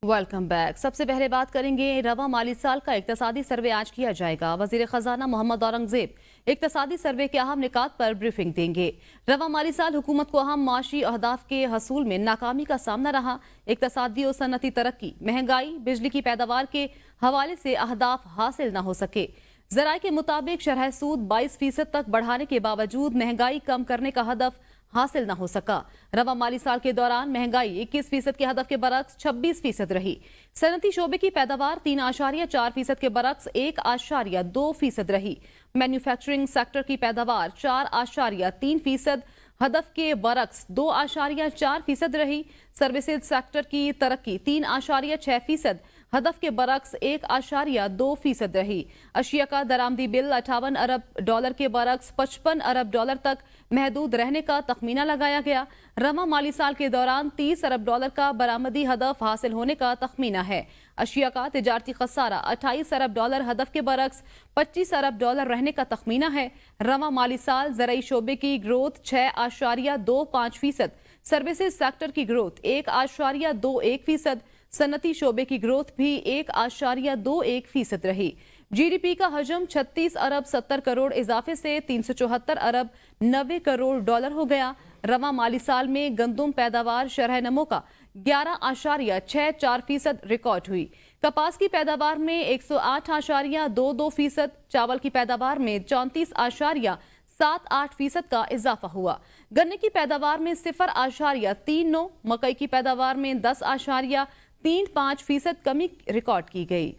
Welcome back. सबसे पहले बात करेंगे रवा माली साल का इक्तसादी सर्वे आज किया जाएगा। वजीर खजाना मोहम्मद औरंगजेब इक्तसादी सर्वे के अहम निकात पर ब्रीफिंग देंगे। रवा माली साल हुकूमत को अहम माशी अहदाफ के हसूल में नाकामी का सामना रहा। इक्तसादी और सनती तरक्की, महंगाई, बिजली की पैदावार के हवाले से अहदाफ हासिल न हो सके। ज़राए के मुताबिक शरह सूद 22% तक बढ़ाने के बावजूद महंगाई कम करने का हदफ हासिल न हो सका। रवा माली साल के दौरान महंगाई 21% के हदफ के बरक्स 26% रही। सनती शोबे की पैदावार 3.4% के बरक्स 1.2% रही। मैन्युफैक्चरिंग सेक्टर की पैदावार 4.3% हदफ के बरक्स 2.4% रही। सर्विसेज सेक्टर की तरक्की 3.6% हदफ के बरक्स 1.2% रही। अशिया का दरामदी बिल 58 अरब डॉलर के बरक्स 55 अरब डॉलर तक महदूद रहने का तखमीना लगाया गया। रवा माली साल के दौरान 30 अरब डॉलर का बरामदी हदफ हासिल होने का तखमीना है। अशिया का तिजारती खसारा 28 अरब डॉलर हदफ के बरक्स 25 अरब डॉलर रहने का तखमीना है। रवा माली साल ज़राई शोबे की ग्रोथ 6.25%, सर्विसेज सेक्टर की ग्रोथ 1.21%, सनती शोबे की ग्रोथ भी 1.21% रही। जीडीपी का हजम 36 अरब 70 करोड़ इजाफे से 374 अरब 90 करोड़ डॉलर हो गया। रवा माली साल में गंदुम पैदावार शरह नमो का 11.64% रिकॉर्ड हुई। कपास की पैदावार में 108.22%, चावल की पैदावार में 34.78% का इजाफा हुआ। गन्ने की पैदावार में 0.39, मकई की पैदावार में 10.35% कमी रिकॉर्ड की गई।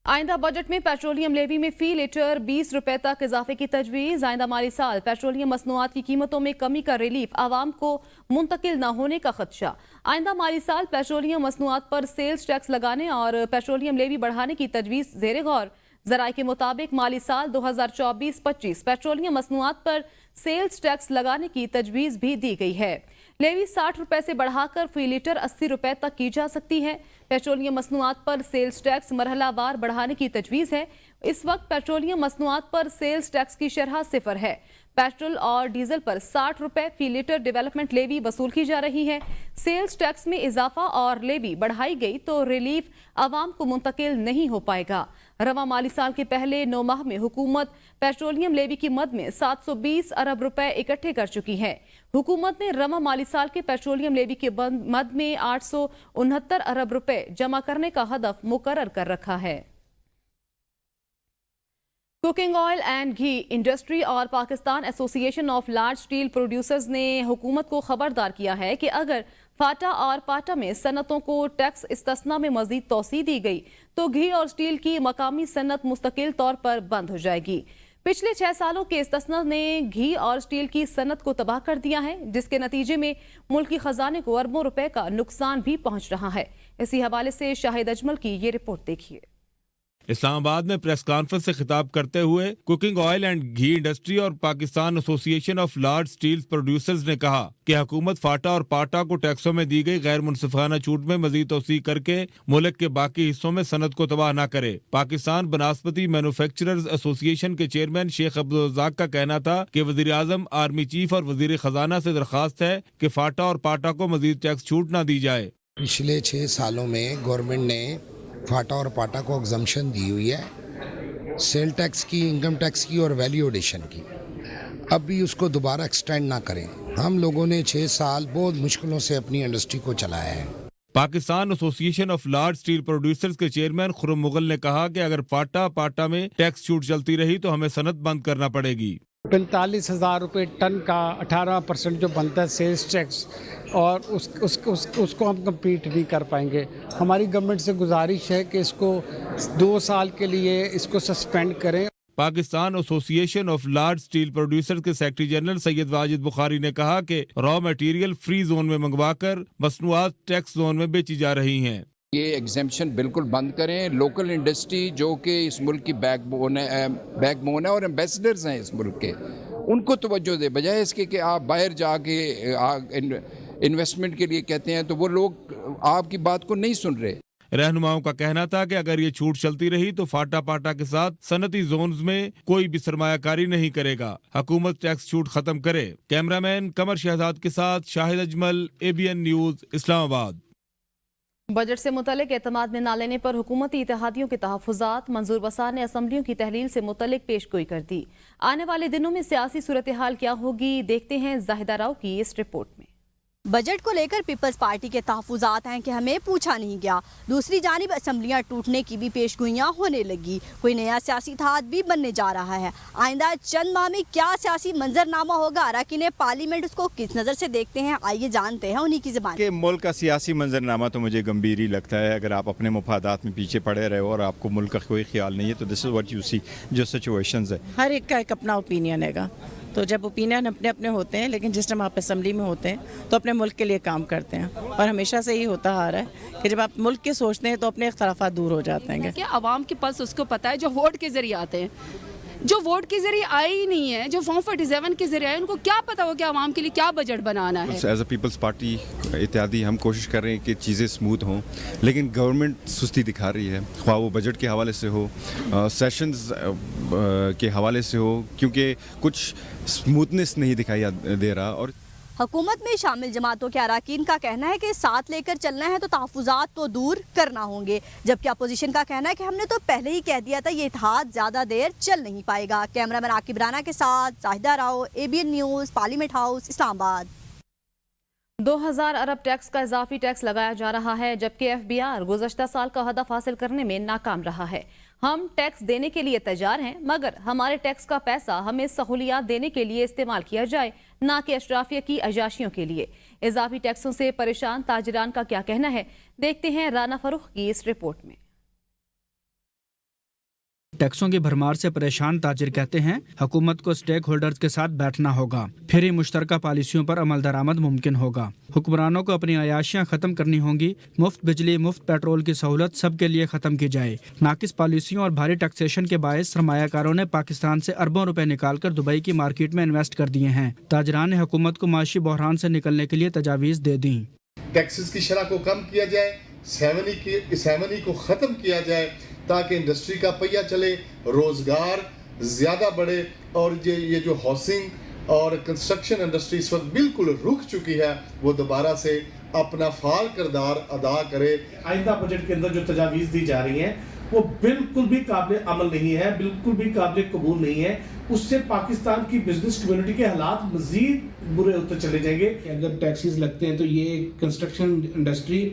आइंदा बजट में पेट्रोलियम लेवी में फी लीटर 20 रुपए तक इजाफे की तजवीज़। आइंदा माली साल पेट्रोलियम मसनूआत की कीमतों में कमी का रिलीफ आवाम को मुंतकिल न होने का खदशा। आइंदा माली साल पेट्रोलियम मसनूआत पर सेल्स टैक्स लगाने और पेट्रोलियम लेवी बढ़ाने की तजवीज़ ज़ेरे गौर। ज़राए के मुताबिक माली साल 2024-25 पेट्रोलियम मसनूआत पर सेल्स टैक्स लगाने की तजवीज़ भी दी गई है। लेवी 60 रुपए से बढ़ाकर फी लीटर 80 रुपए तक की जा सकती है। पेट्रोलियम मसनूआत पर सेल्स टैक्स मरहलावार बढ़ाने की तजवीज़ है। इस वक्त पेट्रोलियम मसनूआत पर सेल्स टैक्स की शरह 0 है। पेट्रोल और डीजल पर 60 रुपए फी लीटर डेवलपमेंट लेवी वसूल की जा रही है। सेल्स टैक्स में इजाफा और लेवी बढ़ाई गई तो रिलीफ आवाम को मुंतकिल नहीं हो पाएगा। रवा माली साल के पहले 9 माह में हुकूमत पेट्रोलियम लेवी की मद में 720 अरब रुपए इकट्ठे कर चुकी है। हुकूमत ने रवा माली साल के पेट्रोलियम लेवी के मद में 869 अरब रुपए जमा करने का हदफ मुकर्रर कर रखा है। Cooking oil and ghee industry और Pakistan association of large steel producers ने हुकूमत को खबरदार किया है कि अगर फाटा और पाटा में सनतों को टैक्स इस्तिस्ना में मजीद तोसी दी गई तो घी और स्टील की मकामी सनत मुस्तकिल तौर पर बंद हो जाएगी। पिछले 6 सालों के इस्तिस्ना ने घी और स्टील की सनत को तबाह कर दिया है, जिसके नतीजे में मुल्की खजाने को अरबों रुपए का नुकसान भी पहुंच रहा है। इसी हवाले से शाहिद अजमल की ये रिपोर्ट देखिए। इस्लामाबाद में प्रेस कॉन्फ्रेंस से खिताब करते हुए cooking oil and ghee industry और Pakistan association of large steel producers ने कहा कि हुकूमत फाटा और पाटा को टैक्सों में दी गई गैर मुनसिफाना छूट में मजीद तोसी करके मुल्क के बाकी हिस्सों में सनत को तबाह न करे। पाकिस्तान बनास्पति मैन्युफैक्चरर्स एसोसिएशन के चेयरमैन शेख अब्दुल रज़ाक का कहना था कि वजीर आजम, आर्मी चीफ और वजीर खजाना से दरखास्त है कि फाटा और पाटा को मजीद टैक्स छूट न दी जाए। पिछले 6 सालों में गवर्नमेंट ने फाटा और पाटा को एग्जम्पशन दी हुई है, सेल टैक्स की, इनकम टैक्स की और वैल्यू एडिशन की। अब भी उसको दोबारा एक्सटेंड ना करें। हम लोगों ने 6 साल बहुत मुश्किलों से अपनी इंडस्ट्री को चलाया है। Pakistan association of large steel producers के चेयरमैन खुर्रम मुगल ने कहा कि अगर फाटा पाटा में टैक्स छूट चलती रही तो हमें सनत बंद करना पड़ेगी। 45,000 रुपये टन का 18% जो बनता है सेल्स टैक्स, और उसको हम कम्पीट नहीं कर पाएंगे। हमारी गवर्नमेंट से गुजारिश है कि इसको 2 साल के लिए इसको सस्पेंड करें। Pakistan association of large steel producers के सेक्रेटरी जनरल सैयद वाजिद बुखारी ने कहा कि रॉ मटेरियल फ्री जोन में मंगवाकर मसनूआत टैक्स जोन में बेची जा रही हैं। ये एग्जेम्पशन बिल्कुल बंद करें। लोकल इंडस्ट्री जो कि इस मुल्क की बैकबोन है और एम्बेसडर्स हैं इस मुल्क के, उनको तवज्जो दे, बजाय इसके कि आप बाहर जाके इन्वेस्टमेंट के लिए कहते हैं तो वो लोग आपकी बात को नहीं सुन रहे। रहनुमाओं का कहना था कि अगर ये छूट चलती रही तो फाटा पाटा के साथ सनती जोन्स में कोई भी सरमायाकारी नहीं करेगा। हुकूमत टैक्स छूट खत्म करे। कैमरामैन कमर शहजाद के साथ Shahid Ajmal, ABN news, Islamabad. Budget से मुतल्लिक एतमाद में ना लेने पर हुकूमती इत्तेहादियों के तहफ़्फ़ुज़ात। मंजूर बसार ने असम्बलियों की तहलील से मुतल्लिक पेशगोई कर दी। आने वाले दिनों में सियासी सूरत हाल क्या होगी, देखते हैं जाहिदा राव की इस रिपोर्ट में। बजट को लेकर पीपल्स पार्टी के तहफ़्फ़ुज़ात हैं कि हमें पूछा नहीं गया। दूसरी जानिब असम्बलियाँ टूटने की भी पेशगोइयाँ होने लगी। कोई नया सियासी इत्तेहाद भी बनने जा रहा है। आइंदा चंद माह में क्या सियासी मंजरनामा होगा, अरकान पार्लियामेंट उसको किस नज़र से देखते हैं, आइए जानते हैं उन्हीं की ज़बान। कि मुल्क का सियासी मंजरनामा तो मुझे गंभीर ही लगता है। अगर आप अपने मुफादात में पीछे पड़े रहे हो और आपको मुल्क का कोई ख्याल नहीं है तो this is what you see जो सिचुएशंस है। हर एक का एक अपना ओपिनियन हैगा, तो जब ओपिनियन अपने अपने होते हैं, लेकिन जिस टाइम आप असम्बली में होते हैं तो अपने मुल्क के लिए काम करते हैं। और हमेशा से ही होता आ रहा है कि जब आप मुल्क के सोचते हैं तो अपने इख्तलाफात दूर हो जाते हैं। कि आवाम के पास उसको पता है जो वोट के जरिए आते हैं, जो वोट के जरिए आए ही नहीं है, जो फॉर्म 47 के जरिए आए, उनको क्या पता हो कि आवाम के लिए क्या बजट बनाना है। एज अ पीपल्स पार्टी इत्यादि हम कोशिश कर रहे हैं कि चीज़ें स्मूथ हों, लेकिन गवर्नमेंट सुस्ती दिखा रही है, ख्वाह वो बजट के हवाले से हो, सेशंस के हवाले से हो, क्योंकि कुछ स्मूथनेस नहीं दिखाई दे रहा। और हुकूमत में शामिल जमातों के अरकान का कहना है कि साथ लेकर चलना है तो तहफ़्फ़ुज़ात तो दूर करना होंगे, जबकि अपोजिशन का कहना है कि हमने तो पहले ही कह दिया था ये इत्तेहाद ज़्यादा देर चल नहीं पाएगा। कैमरामैन आकिब राना के साथ Zahida Rao, ABN news, parliament house, Islamabad. 2000 अरब टैक्स का इजाफी टैक्स लगाया जा रहा है, जबकि FBR गुज़श्ता साल का हदफ हासिल करने में नाकाम रहा है। हम टैक्स देने के लिए तैयार हैं, मगर हमारे टैक्स का पैसा हमें सहूलियात देने के लिए इस्तेमाल किया जाए, ना कि अशराफिया की अयाशियों के लिए। इजाफी टैक्सों से परेशान ताजिरान का क्या कहना है, देखते हैं राना फरूख की इस रिपोर्ट में। टैक्सों की भरमार से परेशान ताजिर कहते हैं हुकूमत को स्टेक होल्डर्स के साथ बैठना होगा, फिर ही मुश्तरका पॉलिसियों पर अमल दरामद मुमकिन होगा। हुक्मरानों को अपनी अयाशियाँ खत्म करनी होंगी। मुफ्त बिजली, मुफ्त पेट्रोल की सहूलत सबके लिए खत्म की जाए। नाकिस पॉलिसियों और भारी टैक्सेशन के बायस सरमायाकारों ने पाकिस्तान से अरबों रुपए निकालकर दुबई की मार्केट में इन्वेस्ट कर दिए हैं। ताजरान ने हुकूमत को माशी बहरान से निकलने के लिए तजावीज़ दे दी। टैक्सेस की शरह को कम किया जाए, सेवनी को ख़त्म किया जाए, ताकि इंडस्ट्री का पहिया चले, रोज़गार ज़्यादा बढ़े। और ये जो हाउसिंग और कंस्ट्रक्शन इंडस्ट्री इस वक्त बिल्कुल रुक चुकी है, वो दोबारा से अपना फाल किरदार अदा करे। आइंदा बजट के अंदर जो तजावीज़ दी जा रही हैं वो बिल्कुल भी काबिल अमल नहीं है, बिल्कुल भी काबिल कबूल नहीं है। उससे पाकिस्तान की बिजनेस कम्युनिटी के हालात मज़ीद बुरे होते चले जाएंगे। अगर टैक्सेस लगते हैं तो ये कंस्ट्रक्शन इंडस्ट्री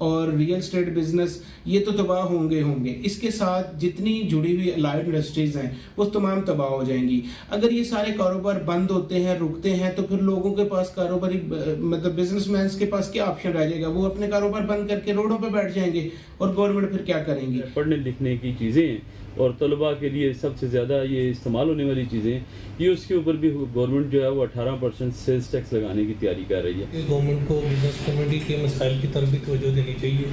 और रियल एस्टेट बिजनेस ये तो तबाह होंगे। इसके साथ जितनी जुड़ी हुई अलाइड इंडस्ट्रीज हैं वो तमाम तबाह हो जाएंगी। अगर ये सारे कारोबार बंद होते हैं, रुकते हैं, तो फिर लोगों के पास कारोबारी मतलब बिजनेसमैन के पास क्या ऑप्शन रह जाएगा? वो अपने कारोबार बंद करके रोडों पर बैठ जाएंगे और गवर्नमेंट फिर क्या करेंगी? पढ़ने लिखने की चीज़ें और तलबा के लिए सबसे ज़्यादा ये इस्तेमाल होने वाली चीज़ें, ये उसके ऊपर भी गवर्नमेंट जो है वो 18% सेल्स टैक्स लगाने की तैयारी कर रही है। गवर्नमेंट को बिजनेस कम्युनिटी के मसाइल की तरफ भी तवज्जो देनी चाहिए,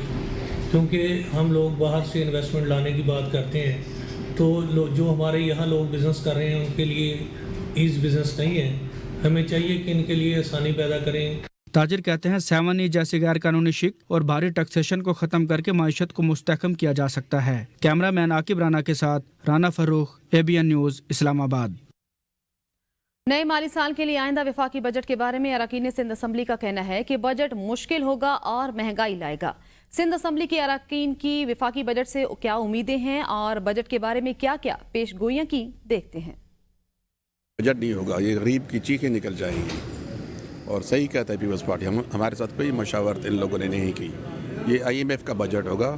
क्योंकि हम लोग बाहर से इन्वेस्टमेंट लाने की बात करते हैं तो जो हमारे यहाँ लोग बिज़नेस कर रहे हैं उनके लिए ईज़ बिज़नेस नहीं है। हमें चाहिए कि इनके लिए आसानी पैदा करें। ताजिर कहते हैं 7E जैसी गैर कानूनी शिक और भारी टैक्सेशन को खत्म करके माइशत को मुस्तहकम किया जा सकता है। कैमरामैन आकिब राना के साथ राना फरूख, ABN न्यूज़, इस्लामाबाद। नए माली साल के लिए आइंदा वफाकी बजट के बारे में अरकान सिंध असम्बली का कहना है कि बजट मुश्किल होगा और महंगाई लाएगा। सिंध असम्बली के अरकान की वफाकी बजट से क्या उम्मीदें हैं और बजट के बारे में क्या क्या पेशगोइयाँ की, देखते हैं। बजट नहीं होगा, ये गरीब की चीखें निकल जाएंगी। और सही कहता है पीपल्स पार्टी, हमारे साथ कोई मशावरत इन लोगों ने नहीं की। ये IMF का बजट होगा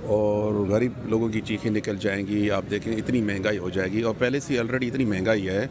और गरीब लोगों की चीखें निकल जाएंगी। आप देखें इतनी महंगाई हो जाएगी, और पहले से ऑलरेडी इतनी महंगाई है,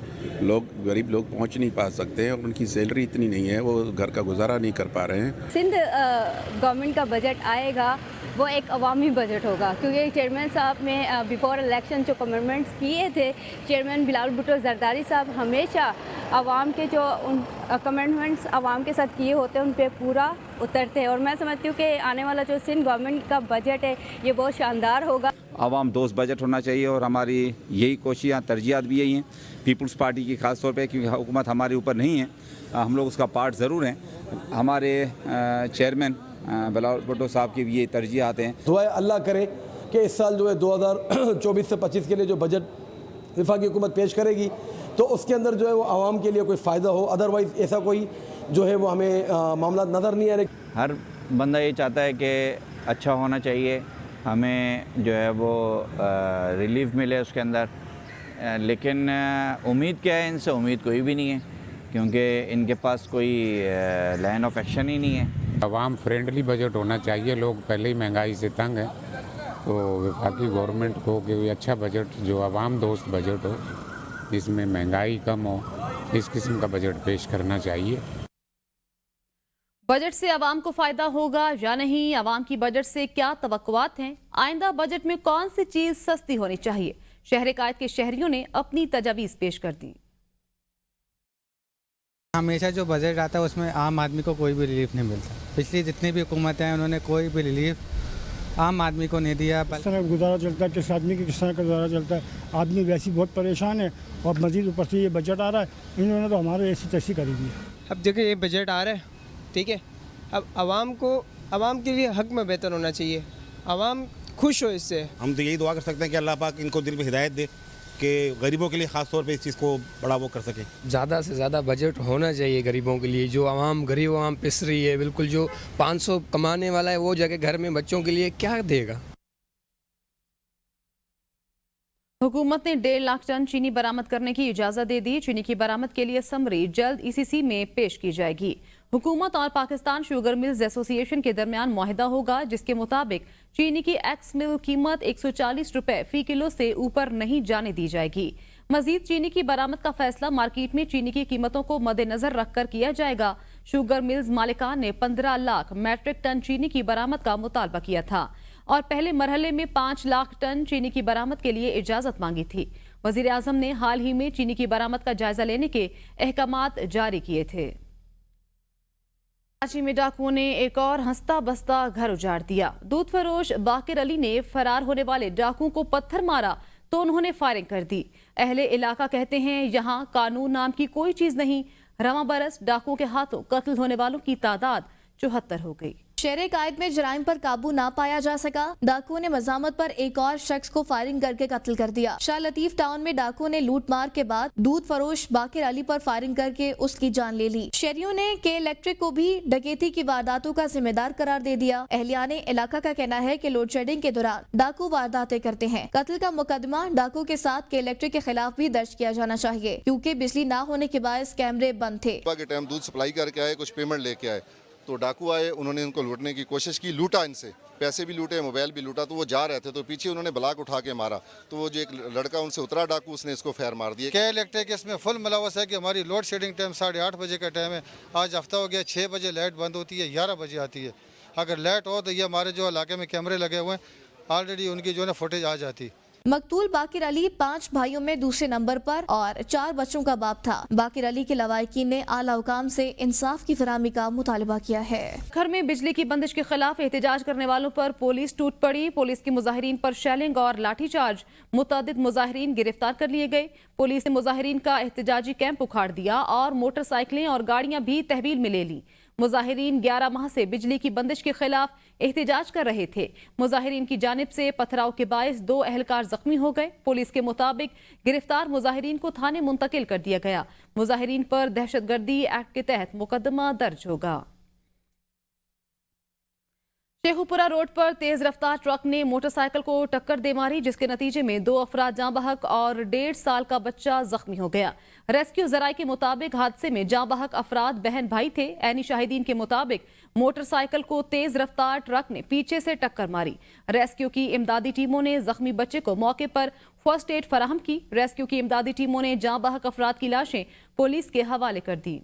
गरीब लोग पहुंच नहीं पा सकते हैं और उनकी सैलरी इतनी नहीं है, वो घर का गुजारा नहीं कर पा रहे हैं। सिंध गवर्नमेंट का बजट आएगा वो एक अवामी बजट होगा, क्योंकि चेयरमैन साहब ने बिफोर इलेक्शन जो कमिटमेंट्स किए थे, चेयरमैन बिलावल भुट्टो जरदारी साहब हमेशा आवाम के जो उन कमिटमेंट्स आवाम के साथ किए होते हैं उन पे पूरा उतरते हैं। और मैं समझती हूँ कि आने वाला जो सिंध गवर्नमेंट का बजट है ये बहुत शानदार होगा। आवाम दोस्त बजट होना चाहिए और हमारी यही कोशिशें तरजीहात भी यही हैं पीपल्स पार्टी की, ख़ास तौर पे क्योंकि हुकूमत हमारे ऊपर नहीं है, हम लोग उसका पार्ट ज़रूर हैं। हमारे चेयरमैन بلاول بھٹو صاحب کی بھی یہ ترجیحات ہیں. دعائے اللہ کرے کہ اس سال جو ہے 2024 سے 25 کے لیے جو بجٹ وفاقی حکومت پیش کرے گی تو اس کے اندر جو ہے وہ عوام کے لیے کوئی فائدہ ہو. ادروائز ایسا کوئی جو ہے وہ ہمیں معاملات نظر نہیں آ رہے. ہر بندہ یہ چاہتا ہے کہ اچھا ہونا چاہیے, ہمیں جو ہے وہ ریلیف ملے اس کے اندر, لیکن امید کیا ہے, ان سے امید کوئی بھی نہیں ہے کیونکہ ان کے پاس کوئی لائن آف ایکشن ہی نہیں ہے. عوام فرینڈلی بجٹ ہونا چاہیے. لوگ پہلے ہی مہنگائی سے تنگ ہیں, تو وفاقی گورنمنٹ کو کہ اچھا بجٹ جو عوام دوست بجٹ ہو, جس میں مہنگائی کم ہو, اس قسم کا بجٹ پیش کرنا چاہیے. بجٹ سے عوام کو فائدہ ہوگا یا نہیں, عوام کی بجٹ سے کیا توقعات ہیں, آئندہ بجٹ میں کون سی چیز سستی ہونی چاہیے, شہر قائد کے شہریوں نے اپنی تجاویز پیش کر دی. ہمیشہ جو بجٹ آتا ہے اس میں عام آدمی کو کوئی بھی ریلیف نہیں ملتا. پچھلی جتنی بھی حکومتیں ہیں انہوں نے کوئی بھی ریلیف عام آدمی کو نہیں دیا. کس طرح گزارا چلتا ہے, کس آدمی کی کس طرح کا گزارا چلتا ہے. آدمی ویسی بہت پریشان ہے اور مزید اوپر سے یہ بجٹ آ رہا ہے, انہوں نے تو ہمارے ایسی تیسی کری دی ہے. اب دیکھیں یہ بجٹ آ رہا ہے, ٹھیک ہے, اب عوام کے لیے حق میں بہتر ہونا چاہیے, عوام خوش ہو اس سے. ہم تو یہی دعا کر سکتے ہیں کہ اللہ پاک ان کو دل میں ہدایت دے کہ غریبوں کے لیے خاص طور پہ اس چیز کو بڑا وہ کر سکیں. زیادہ سے زیادہ بجٹ ہونا چاہیے غریبوں کے لیے. جو غریب عوام پس رہی ہے, بالکل جو 500 کمانے والا ہے وہ جا کے گھر میں بچوں کے لیے کیا دے گا. حکومت نے 1.5 لاکھ ٹن چینی برآمد کرنے کی اجازت دے دی. چینی کی برآمد کے لیے سمری جلد ECC میں پیش کی جائے گی. حکومت اور پاکستان شوگر ملز ایسوسی ایشن کے درمیان معاہدہ ہوگا, جس کے مطابق چینی کی ایکس مل قیمت 140 روپے فی کلو سے اوپر نہیں جانے دی جائے گی. مزید چینی کی برآمد کا فیصلہ مارکیٹ میں چینی کی قیمتوں کو مد نظر رکھ کر کیا جائے گا. شوگر ملز مالکان نے 15 لاکھ میٹرک ٹن چینی کی برآمد کا مطالبہ کیا تھا اور پہلے مرحلے میں 5 لاکھ ٹن چینی کی برآمد کے لیے اجازت مانگی تھی. وزیر اعظم نے حال ہی میں چینی کی برآمد کا جائزہ لینے کے احکامات جاری کیے تھے. کراچی میں ڈاکوؤں نے ایک اور ہنستا بستا گھر اجاڑ دیا. دودھ فروش باقر علی نے فرار ہونے والے ڈاکوؤں کو پتھر مارا تو انہوں نے فائرنگ کر دی. اہل علاقہ کہتے ہیں یہاں قانون نام کی کوئی چیز نہیں. رواں برس ڈاکوؤں کے ہاتھوں قتل ہونے والوں کی تعداد 74 ہو گئی. شہر قائد میں جرائم پر قابو نہ پایا جا سکا. ڈاکوؤں نے مزاحمت پر ایک اور شخص کو فائرنگ کر کے قتل کر دیا. شاہ لطیف ٹاؤن میں ڈاکوؤں نے لوٹ مار کے بعد دودھ فروش باقر علی پر فائرنگ کر کے اس کی جان لے لی. شہریوں نے کے الیکٹرک کو بھی ڈکیتی کی وارداتوں کا ذمہ دار قرار دے دیا. اہلیان علاقہ کا کہنا ہے کہ لوڈ شیڈنگ کے دوران ڈاکو وارداتیں کرتے ہیں. قتل کا مقدمہ ڈاکو کے ساتھ کے الیکٹرک کے خلاف بھی درج کیا جانا چاہیے کیونکہ بجلی نہ ہونے کے باعث کیمرے بند تھے. دودھ سپلائی کر کے آئے, کچھ پیمنٹ لے کے آئے تو ڈاکو آئے, انہوں نے ان کو لوٹنے کی کوشش کی, لوٹا, ان سے پیسے بھی لوٹے, موبائل بھی لوٹا. تو وہ جا رہے تھے تو پیچھے انہوں نے بلاک اٹھا کے مارا تو وہ جو ایک لڑکا ان سے اترا ڈاکو, اس نے اس کو فیر مار دیا. کیا الیکٹرک اس میں فل ملوث ہے کہ ہماری لوڈ شیڈنگ ٹائم 8:30 بجے کا ٹائم ہے. آج ہفتہ ہو گیا, 6 بجے لائٹ بند ہوتی ہے, 11 بجے آتی ہے. اگر لائٹ ہو تو یہ ہمارے جو علاقے میں کیمرے لگے ہوئے ہیں آلریڈی ان کی جو ہے فوٹیج آ جاتی. مقتول باقر علی 5 بھائیوں میں دوسرے نمبر پر اور 4 بچوں کا باپ تھا. باقر علی کے لواحقین نے اعلیٰ حکام سے انصاف کی فراہمی کا مطالبہ کیا ہے. گھر میں بجلی کی بندش کے خلاف احتجاج کرنے والوں پر پولیس ٹوٹ پڑی. پولیس کی مظاہرین پر شیلنگ اور لاٹھی چارج. متعدد مظاہرین گرفتار کر لیے گئے. پولیس نے مظاہرین کا احتجاجی کیمپ اکھاڑ دیا اور موٹر سائیکلیں اور گاڑیاں بھی تحویل میں لے لیں. مظاہرین 11 ماہ سے بجلی کی بندش کے خلاف احتجاج کر رہے تھے. مظاہرین کی جانب سے پتھراؤ کے باعث 2 اہلکار زخمی ہو گئے. پولیس کے مطابق گرفتار مظاہرین کو تھانے منتقل کر دیا گیا. مظاہرین پر دہشت گردی ایکٹ کے تحت مقدمہ درج ہوگا. شیخوپورہ روڈ پر تیز رفتار ٹرک نے موٹر سائیکل کو ٹکر دے ماری, جس کے نتیجے میں 2 افراد جاں بحق اور 1.5 سال کا بچہ زخمی ہو گیا. ریسکیو ذرائع کے مطابق حادثے میں جاں بحق افراد بہن بھائی تھے. عینی شاہدین کے مطابق موٹر سائیکل کو تیز رفتار ٹرک نے پیچھے سے ٹکر ماری. ریسکیو کی امدادی ٹیموں نے زخمی بچے کو موقع پر فرسٹ ایڈ فراہم کی. ریسکیو کی امدادی ٹیموں نے جاں بحق افراد کی لاشیں پولیس کے حوالے کر دی.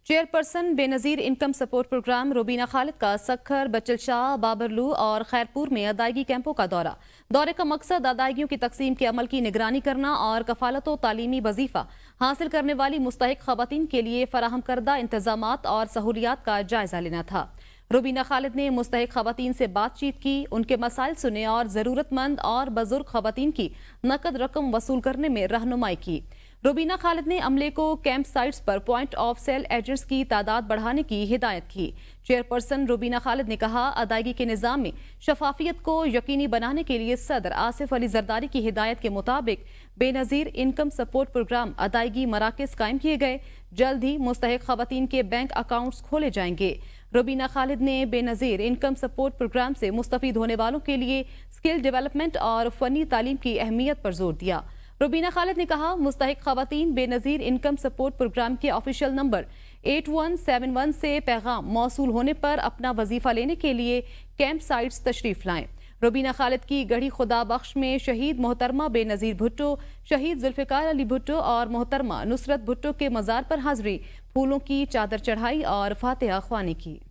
چیئرپرسن بے نظیر انکم سپورٹ پروگرام روبینہ خالد کا سکھر, بچل شاہ, بابرلو اور خیرپور میں ادائیگی کیمپوں کا دورہ. دورے کا مقصد ادائیگیوں کی تقسیم کے عمل کی نگرانی کرنا اور کفالت و تعلیمی وظیفہ حاصل کرنے والی مستحق خواتین کے لیے فراہم کردہ انتظامات اور سہولیات کا جائزہ لینا تھا. روبینہ خالد نے مستحق خواتین سے بات چیت کی, ان کے مسائل سنے اور ضرورت مند اور بزرگ خواتین کی نقد رقم وصول کرنے میں رہنمائی کی. रुबीना खालिद ने अमले को कैंप साइट्स पर पॉइंट ऑफ सेल एजेंट्स की तादाद बढ़ाने की हिदायत की। चेयरपर्सन रुबीना खालिद ने कहा, अदायगी के निज़ाम में शफाफियत को यकीनी बनाने के लिए सदर आसिफ अली जरदारी की हिदायत के मुताबिक बेनज़ीर इनकम सपोर्ट प्रोग्राम अदायगी मराकज़ कायम किए गए। जल्द ही मुस्तहिक ख़वातीन के बैंक अकाउंट्स खोले जाएंगे। रुबीना खालिद ने बेनज़ीर इनकम सपोर्ट प्रोग्राम से मुस्तफ़ीद होने वालों के लिए स्किल डेवलपमेंट और फ़नी तालीम की अहमियत पर जोर दिया। रुबीना खालिद ने कहा, मुस्तहिक ख़वातीन बेनज़ीर इनकम सपोर्ट प्रोग्राम के ऑफिशियल नंबर 8171 से पैगाम मौसूल होने पर अपना वजीफ़ा लेने के लिए कैंप साइट्स तशरीफ़ लाएं। रुबीना खालिद की गढ़ी खुदा बख्श में शहीद मोहतरमा बेनज़ीर भुट्टो, शहीद जुल्फ़िकार अली भुट्टो और मोहतरमा नुसरत भुट्टो के मज़ार पर हाज़री, फूलों की चादर चढ़ाई और फातिहा ख्वानी की।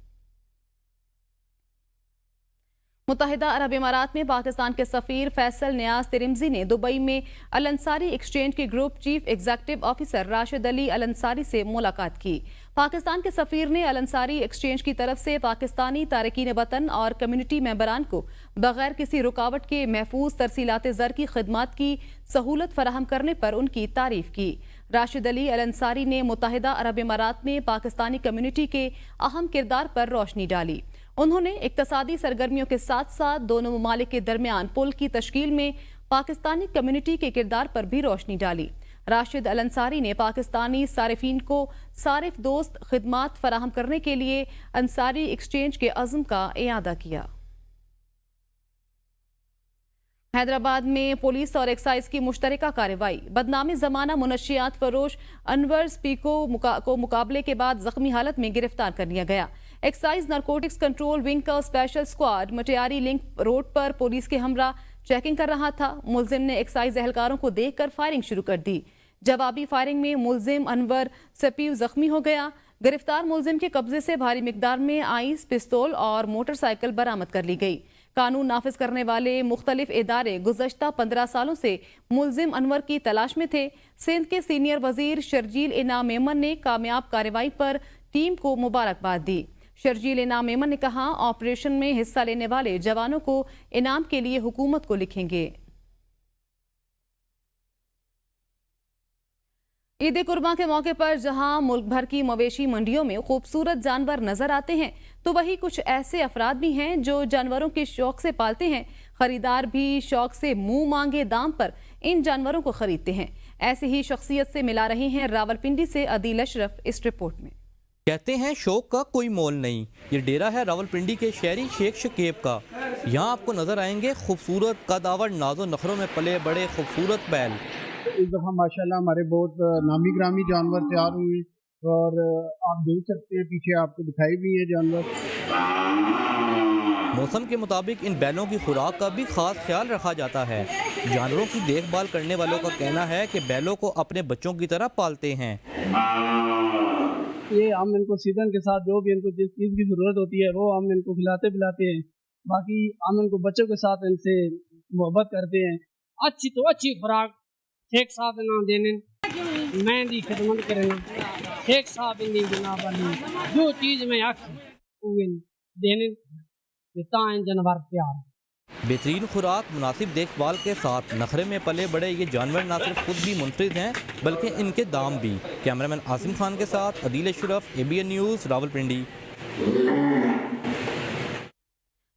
मुत्तहिदा अरब इमारात में पाकिस्तान के सफ़ीर फैसल नियाज तिरिमजी ने दुबई में अल अंसारी एक्सचेंज के group chief executive officer Rashid Ali Al Ansari से मुलाकात की। पाकिस्तान के सफ़ीर ने अल अंसारी एक्सचेंज की तरफ से पाकिस्तानी तारकीन वतन और कम्युनिटी मेंबरान को बगैर किसी रुकावट के महफूज तरसीलात ज़र की खिदमात की सहूलत फराहम करने पर उनकी तारीफ की। राशिद अली अल अंसारी ने मुत्तहिदा अरब इमारात में पाकिस्तानी कम्युनिटी के अहम किरदार पर रोशनी डाली। उन्होंने इक्तसादी सरगर्मियों के साथ साथ दोनों ममालिक के दरमियान पुल की तश्कील में पाकिस्तानी कम्युनिटी के किरदार पर भी रोशनी डाली। राशिद अल अंसारी ने पाकिस्तानी सारिफीन को सारिफ दोस्त खिदमात फराहम करने के लिए अंसारी एक्सचेंज के अज़्म का इयादा किया। हैदराबाद में पुलिस और एक्साइज की मुश्तरका कार्रवाई। बदनामी जमाना मुनशियात फरोश अनवर स्पीको को मुकाबले के बाद जख्मी हालत में गिरफ्तार कर लिया गया। एक्साइज नारकोटिक्स कंट्रोल विंग का special squad Matiari link road पर पुलिस के हमरा चेकिंग कर रहा था। मुलजिम ने एक्साइज एहलकारों को देखकर फायरिंग शुरू कर दी। जवाबी फायरिंग में मुलजिम अनवर सपीव जख्मी हो गया। गिरफ्तार मुलजिम के कब्जे से भारी मिकदार में आइस, पिस्तौल और मोटरसाइकिल बरामद कर ली गई। कानून नाफिज करने वाले मुख्तलिफ इदारे गुज़श्ता 15 सालों से मुलजिम अनवर की तलाश में थे। सिंध के सीनियर वजीर शर्जील इनाम मेमन ने कामयाब कार्रवाई पर टीम को मुबारकबाद दी। शर्जील इनाम मेमन ने कहा, ऑपरेशन में हिस्सा लेने वाले जवानों को इनाम के लिए हुकूमत को लिखेंगे। ईद कुर्बान के मौके पर जहां मुल्क भर की मवेशी मंडियों में खूबसूरत जानवर नजर आते हैं, तो वहीं कुछ ऐसे अफराद भी हैं जो जानवरों के शौक से पालते हैं। खरीदार भी शौक से मुंह मांगे दाम पर इन जानवरों को खरीदते हैं। ऐसी ही शख्सियत से मिला रहे हैं रावलपिंडी से अदील अशरफ इस रिपोर्ट में। कहते हैं शौक का कोई मोल नहीं। ये डेरा है रावलपिंडी के शहरी शेख शकेब का। यहाँ आपको नजर आएंगे खूबसूरत कदावर नाजो नखरों में पले बड़े खूबसूरत बैल। इस दफ़ा माशाल्लाह हमारे बहुत नामी ग्रामी जानवर तैयार हुए और आप देख सकते हैं पीछे आपको दिखाई भी है जानवर। मौसम के मुताबिक इन बैलों की खुराक का भी खास ख्याल रखा जाता है। जानवरों की देखभाल करने वालों का कहना है कि बैलों को अपने बच्चों की तरह पालते हैं। ये हम इनको सीजन के साथ जो भी इनको जिस चीज़ की ज़रूरत होती है वो हम इनको खिलाते पिलाते हैं। बाकी हम इनको बच्चों के साथ इनसे मोहब्बत करते हैं। अच्छी तो अच्छी खुराक शेख साहब ना देने मैं दी खिदमत करना शेख साहब इन जनाब जो चीज़ में आखी देने देता है जानवर प्यार। बेहतरीन खुराक, मुनासिब देखभाल के साथ नखरे में पले बड़े ये जानवर न सिर्फ खुद भी मुनफरिद हैं बल्कि इनके दाम भी। कैमरामैन आसिम खान के साथ अदील अशरफ, ABN न्यूज़, रावलपिंडी।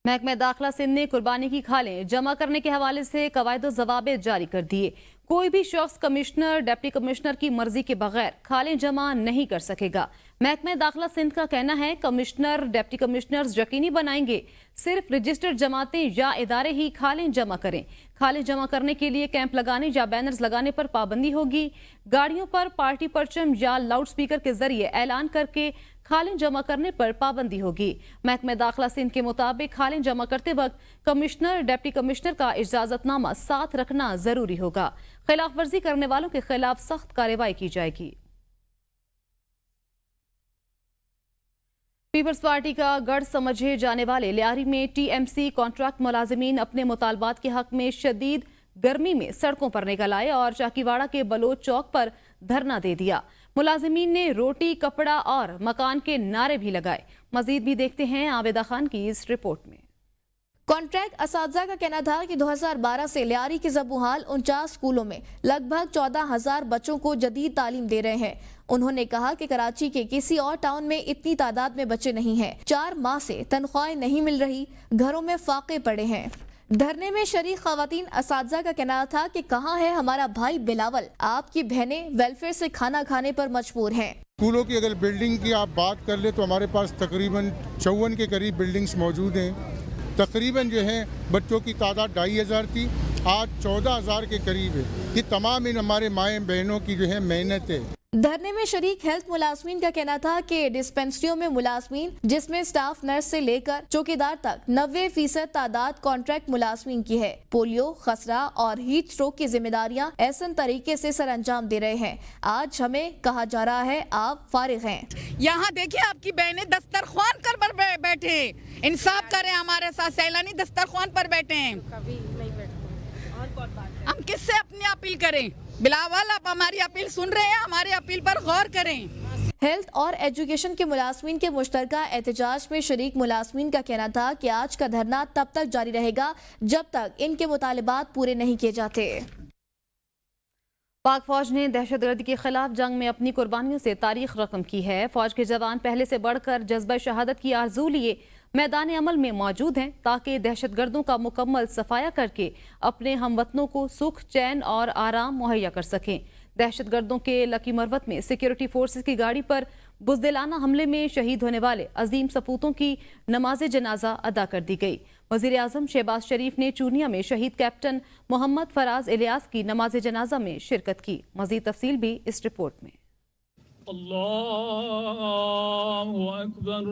महकमा दाखिला सिंध ने कुर्बानी की खालें जमा करने के हवाले से कवायद ज़वाबित जारी कर दिए। कोई भी शख्स कमिश्नर, डिप्टी कमिश्नर की मर्जी के बगैर खालें जमा नहीं कर सकेगा। महकमा दाखिला सिंध का कहना है, कमिश्नर, डिप्टी कमिश्नर्स यकीनी बनाएंगे सिर्फ रजिस्टर्ड जमातें या इदारे ही खालें जमा करें। खालें जमा करने के लिए कैंप लगाने या बैनर्स लगाने पर पाबंदी होगी। गाड़ियों पर पार्टी परचम या लाउड स्पीकर के जरिए ऐलान करके खालें जमा करने पर पाबंदी होगी। महकमा दाखिला सिंध के मुताबिक खालें जमा करते वक्त कमिश्नर, डिप्टी कमिश्नर का इजाजतनामा साथ रखना जरूरी होगा। खिलाफ वर्जी करने वालों के खिलाफ सख्त कार्रवाई की जाएगी। पीपल्स पार्टी का गढ़ समझे जाने वाले लियारी में TMC कॉन्ट्रैक्ट मुलाजिमीन अपने मुतालबात के हक में शदीद गर्मी में सड़कों पर निकल आए और चाकीवाड़ा के बलोच चौक पर धरना दे दिया। मुलाजिमीन ने रोटी, कपड़ा और मकान के नारे भी लगाए। मजीद भी देखते हैं आबिदा खान की इस रिपोर्ट में। कॉन्ट्रैक्ट असातिज़ा का कहना था कि 2012 से लियारी के ज़बूहाल 49 स्कूलों में लगभग 14,000 बच्चों को जदीद तालीम दे रहे हैं। उन्होंने कहा कि कराची के किसी और टाउन में इतनी तादाद में बच्चे नहीं हैं। 4 माह से तनख्वाहें नहीं मिल रही, घरों में फाके पड़े हैं। धरने में शरीक खवातीन असातिज़ा का कहना था कि कहाँ है हमारा भाई बिलावल, आपकी बहनें वेलफेयर से खाना खाने पर मजबूर हैं। स्कूलों की अगर बिल्डिंग की आप बात कर ले तो हमारे पास तकरीबन 54 के करीब बिल्डिंग्स मौजूद हैं। तकरीबन जो है बच्चों की तादाद 2,500 थी, आज 14,000 के करीब है। ये तमाम इन हमारे माएँ बहनों की जो है मेहनत है। धरने में शरीक हेल्थ मुलाजमीन का कहना था कि डिस्पेंसरियों में मुलाजमीन जिसमें स्टाफ नर्स से लेकर चौकीदार तक 90% तादाद कॉन्ट्रैक्ट मुलाजमीन की है। पोलियो, खसरा और हीट स्ट्रोक की जिम्मेदारियां ऐसन तरीके से सर अंजाम दे रहे हैं। आज हमें कहा जा रहा है आप फारिग हैं। यहाँ देखिए आपकी बहनें दस्तरख्वान कर बैठे, इंसाफ करें हमारे साथ, सैलानी दस्तरख्वान पर बैठे हैं। हम किससे अपनी अपील करें? बिलावल, आप हमारी अपील सुन रहे हैं, हमारी अपील पर गौर करें। हेल्थ और एजुकेशन के मुलाजमीन के मुश्तरका एहतजाज में शरीक मुलाजमीन का कहना था कि आज का धरना तब तक जारी रहेगा जब तक इनके मुतालिबात पूरे नहीं किए जाते। पाक फौज ने दहशतगर्दी के खिलाफ जंग में अपनी कुर्बानियों से तारीख रकम की है। फौज के जवान पहले से बढ़कर जज्बा शहादत की आरजू लिए मैदान अमल में मौजूद हैं ताकि दहशतगर्दों का मुकम्मल सफाया करके अपने हमवतनों को सुख, चैन और आराम मुहैया कर सकें। दहशतगर्दों के लकी मरवत में सिक्योरिटी फोर्सेस की गाड़ी पर बुज़दिलाना हमले में शहीद होने वाले अजीम सपूतों की नमाज जनाजा अदा कर दी गई। वज़ीर आज़म शहबाज शरीफ ने चूनिया में शहीद कैप्टन मोहम्मद फराज इलियास की नमाज जनाजा में शिरकत की। मज़ीद तफसील भी इस रिपोर्ट में। अल्लाहु अकबर।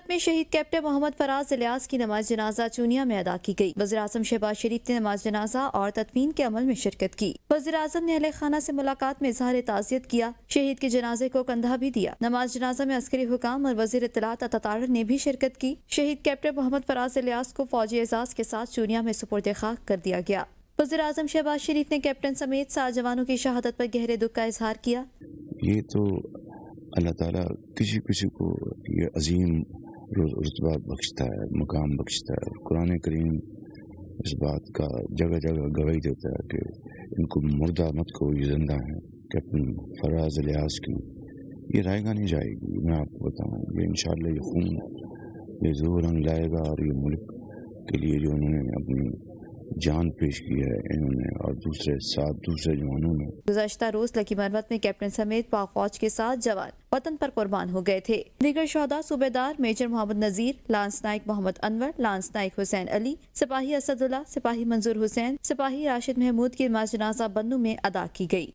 में शहीद कैप्टन मोहम्मद फराज इलियास की नमाज जनाजा चूनिया में अदा की गई। वज़ीर आज़म शहबाज शरीफ ने नमाज जनाजा और तदफीन के अमल में शिरकत की। वज़ीर आज़म ने अहले खाना से मुलाकात में इज़हार ताज़ियत किया। शहीद के जनाजे को कंधा भी दिया। नमाज जनाजा में अस्करी हुकाम और वज़ीर इत्तलात अतातार ने भी शिरकत की। शहीद कैप्टन मोहम्मद फराज इलियास को फौजी एजाज के साथ चूनिया में सुपुर्द खाक कर दिया गया। वज़ीर आज़म शहबाज शरीफ ने कैप्टन समेत 7 जवानों की शहादत पर गहरे दुख का इजहार किया। ये तो अल्लाह ताला किसी किसी को ये अजीम रुतबा बख्शता है, मुकाम बख्शता है। कुरान करीम इस बात का जगह जगह गवाही देता है कि इनको मुर्दा मत कहो, ये जिंदा हैं। कैप्टन फराज इलियास की ये रायगा नहीं जाएगी। मैं आपको बताऊं, ये इंशाअल्लाह ये खून ये ज़रूर रंग लाएगा और ये मुल्क के लिए जो उन्होंने अपनी जान पेश की है इन्होंने और दूसरे 7 दूसरे जवानों ने। गुज़श्ता रोज लकी मरवत में कैप्टन समेत पाक फौज के 7 जवान वतन पर कुर्बान हो गए थे। दीगर शहदा सूबेदार मेजर मोहम्मद नजीर, लांस नाइक मोहम्मद अनवर, लांस नाइक हुसैन अली, सिपाही असदुल्ला, सिपाही मंजूर हुसैन, सिपाही राशिद महमूद की नमाज जनाजा बन्नू में अदा की गई।